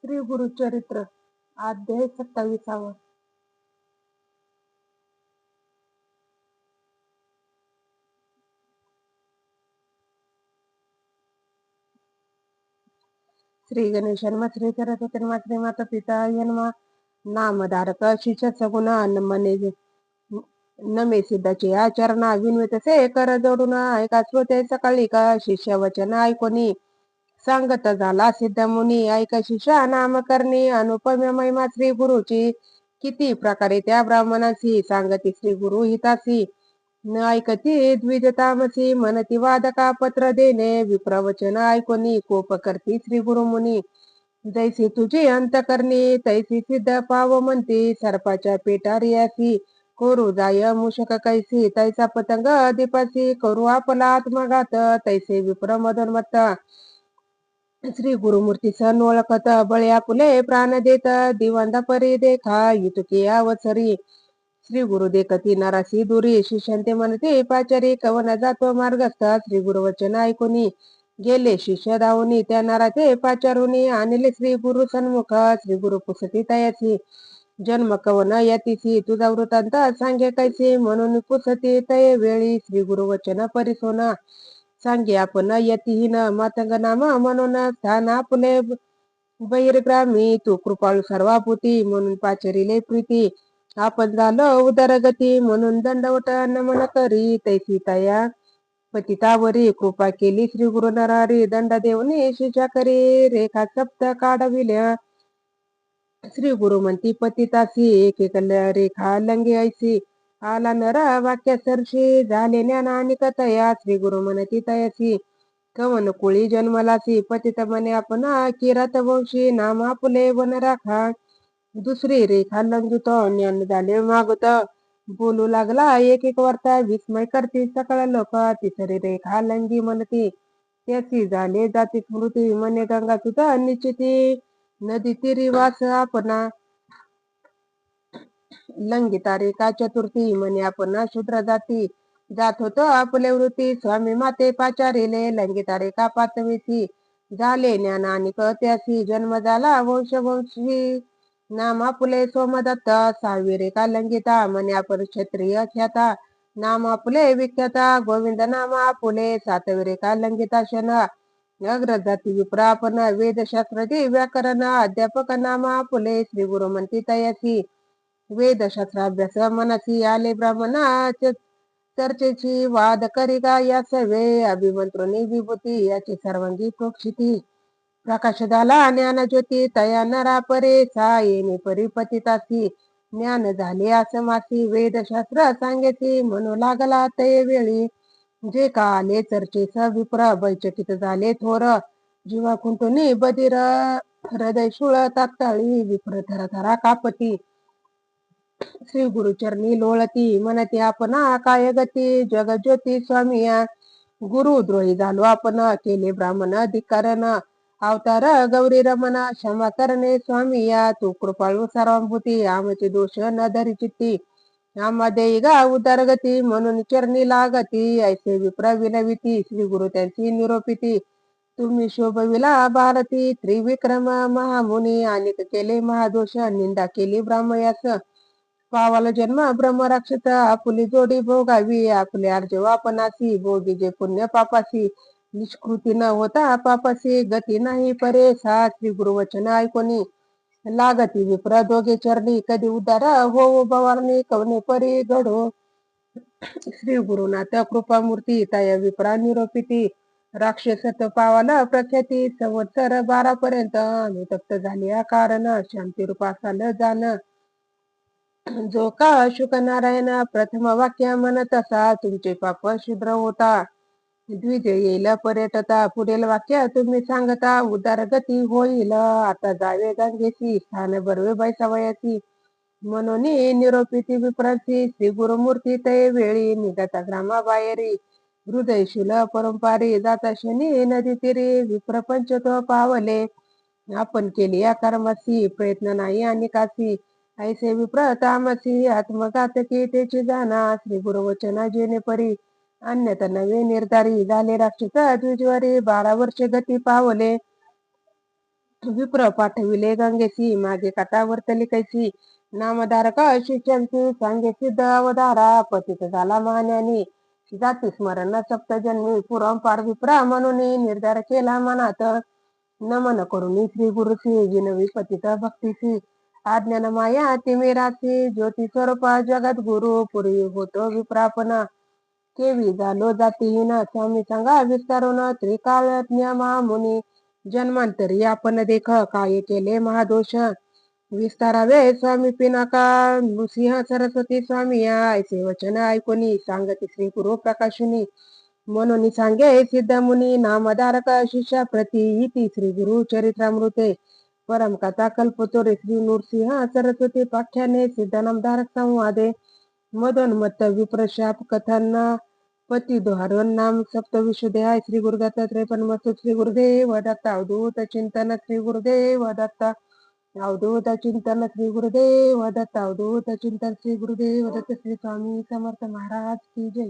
श्री गुरुचरित्र अध्याय 27. श्री गणेशन श्री सरस्वती श्री माता पिता यन्मा नामधारक शिष्य सगुण मने नमे सिद्धाचे आचरणा विनवित से कर जोडून ऐका श्रोते सकाळी का शिष्य वचन ऐकोनी सांगत झाला सिद्ध मुनी ऐका शिष्या नाम करणी अनुपम्य महिमा श्री गुरुची किती प्रकारे त्या ब्राह्मणासी सांगती श्री गुरु हितासी न ऐकती द्विज तामसी म्हणती वादका पत्र देणे विप्रवचन ऐकोनी कोप करती श्री गुरु मुनी जैसी तुझी अंतकरणी तैसी सिद्ध पाव म्हणती सर्पाच्या पेटारियासी करू जाय मूषक कैसी तैसा पतंग दीपासी करू आपला आत्मघात तैसे विप्र मदोन्मत्त श्री गुरुमूर्ती सन ओळखत बळे आपुले प्राण देत दिवंदा परी देखा युतुकी अवसरी श्री गुरु देखती नरासी दुरी शिष्यंते म्हणते पाचारी कवन जातो मार्गस्थ श्री गुरु वचन ऐकुनी गेले शिष्य धावून त्या नराचे पाचारुनी आणले श्री गुरु सन्मुख श्री गुरु पुसती तयाची जन्म कवन यतीसी तुझा वृत्तांत सांगे कैसी म्हणून पुसती तय वेळी श्री गुरु वचन परिसोना सांगे आपण यतीहीन मातंग नाम म्हणून स्थान आपले बहिर्ग्रामी तू कृपाळू सर्वापुती म्हणून पाचरीले प्रीती आपण झालो उदरगती म्हणून दंडवट नमन करी तैसी तया पतितावरी कृपा केली श्री गुरु नरारी दंड देवनी शिष्या करी रेखा सप्त काढविल्या श्री गुरु म्हणती पतितासी एक एक रेखा लंगे ऐसी आला नरा वाक्य सरशी झाले ज्ञान आणि कथया श्री गुरु म्हणती तयासी कवन कुळी जन्मलासी पतित म्हणे आपण किरात वंशी नाम आपुले वन राखा दुसरी रेखा लंगुत ज्ञान झाले मागत बोलू लागला एक एक वार्ता विस्मय करती सकळ लोक तिसरी रेखा लंगी म्हणती त्याची झाले जाती स्मृती मने गंगा सुद्धा निश्चिती नदी तिरी वास आपणा लंगिता रेखा चतुर्थी म्हणे आपण शूद्र जाती जात होतो आपले वृत्ती स्वामी माते पाचारिले लंगिता रेखा पाचवीची झाले ज्ञान आणि त्याची जन्म झाला वंशी नाम आपुले सोमदत्त सहावी रेखा लंगिता म्हणे आपण क्षत्रिय ख्याता नाम आपुले विख्याता गोविंद नाम आपुले सातवी रेखा लंगिता शन अग्रजाती विप्रा आपण वेदशास्त्राची व्याकरण अध्यापक नाम आपुले श्री गुरु म्हणती तयाची वेदशास्त्राभ्यास मनाची आले ब्राह्मणा चर्चेची वाद करिगा या सवे अभिमंत्रुनी विभूती याची सर्वांगी प्रोक्षिती प्रकाश झाला ज्ञान ज्योती तया नरा परे सा येणे परिपतितासी ज्ञान झाले असमासी वेदशास्त्र सांगेती म्हणू लागला तये वेळी जे का आले चर्चेस विप्र बैचकित झाले थोर जीवा कुंटुनी बधीर हृदय शुळ तात्काळी विप्र थरथरा कापती श्री गुरुचरणी लोळती म्हणती आपण काय गती जगज्योती स्वामिया गुरुद्रोही झालो आपण केले ब्राह्मण धिक्कारण अवतार गौरी रमण क्षमा करणे स्वामिया तू कृपाळू सर्वांभूती आमचे दोष न धरी चित्ती आम्हा देई गा उदारगती म्हणून चरणी लागती ऐसे विप्र विनविती श्री गुरु त्यांची निरोपिती तुम्ही शोभविला भारती त्रिविक्रम महामुनी अनेक केले महादोष निंदा केली ब्राह्मयास पावाला जन्म ब्रह्मराक्षस आपुली जोडी भोगावी आपले अर्जव आपणासी भोगी जे पुण्य पापासी निष्कृती न होता पापासी गती नाही परे सा श्री गुरुवचन ऐकोनी लागती विप्र दोघे चरणी कधी उदार हो भवानी कवने परी घडो श्री गुरुनाथ कृपामूर्ती तया विप्रा निरोपिती राक्षसत्व पावाला प्रख्याती संवत्सर 12 पर्यंत अनुतप्त झाले कारण शांती रूपासाल जाण जो का शुक नारायण प्रथम वाक्य म्हणत असा तुमचे पाप शुद्र होता द्विज येईल पर्यटता पुढील वाक्य तुम्ही सांगता उदार गती होईल आता जावे गंगेची स्थान बरवे बैसावयाची म्हणून निरोपिती विप्राची श्री गुरुमूर्ती तय वेळी निघता ग्रामाबाहेरी हृदयशील परंपारी जाता शनी नदी तिरी विप्रपंच तो पावले आपण केली या कर्माची प्रयत्न नाही आणि कासी ऐसे विप्र तामसी आत्मघातकी त्याची जाणा श्री गुरुवचना जेणे परी अन्यथा नवे निर्धारी झाले राक्षस द्विजवारी 12 वर्षे गती पावले विप्र पाठविले गंगेसी मागे काटा वर्तली कैसी नामधारक शिष्यांची सांगे सिद्ध अवधारा पतित झाला महाज्ञानी जाती स्मरण सप्तजन्मी पुरंपार विप्रा म्हणून निर्धार केला मनात नमन करून श्री गुरुसी जिनवी पतित भक्तीसी अज्ञान माया तिमिरासी ज्योती स्वरूप जगत गुरु पुरी होतो विप्रापना केवी झालो जातीहीन स्वामी सांगा विस्तारून त्रिकाळ मुनी जन्मांतरी आपण देख काय केले महादोष विस्तारावे स्वामी पिनाका नृसिंह सरस्वती स्वामी ऐसे वचन ऐकोनी सांगती श्री गुरु प्रकाशिनी म्हणून सांगे सिद्ध मुनी नामधारक शिष्या प्रती इति श्री गुरु चरित्रामृते परम कथा कल्पतोरे श्री नृसिंह सरस्वती पाख्याने सिद्ध नामधारक संवादे मदोन्मत्त विप्रशाप कथन पती दोहरण नाम सप्तविशुद्धे आहे श्री गुरु दत्तात्रय परमहंस श्री गुरुदेव दत्त अवधूत चिंतन श्री गुरुदेव दत्त अवधूत चिंतन श्री गुरुदेव दत्त अवधूत चिंतन श्री गुरुदेव दत्त श्री स्वामी समर्थ महाराज की जय.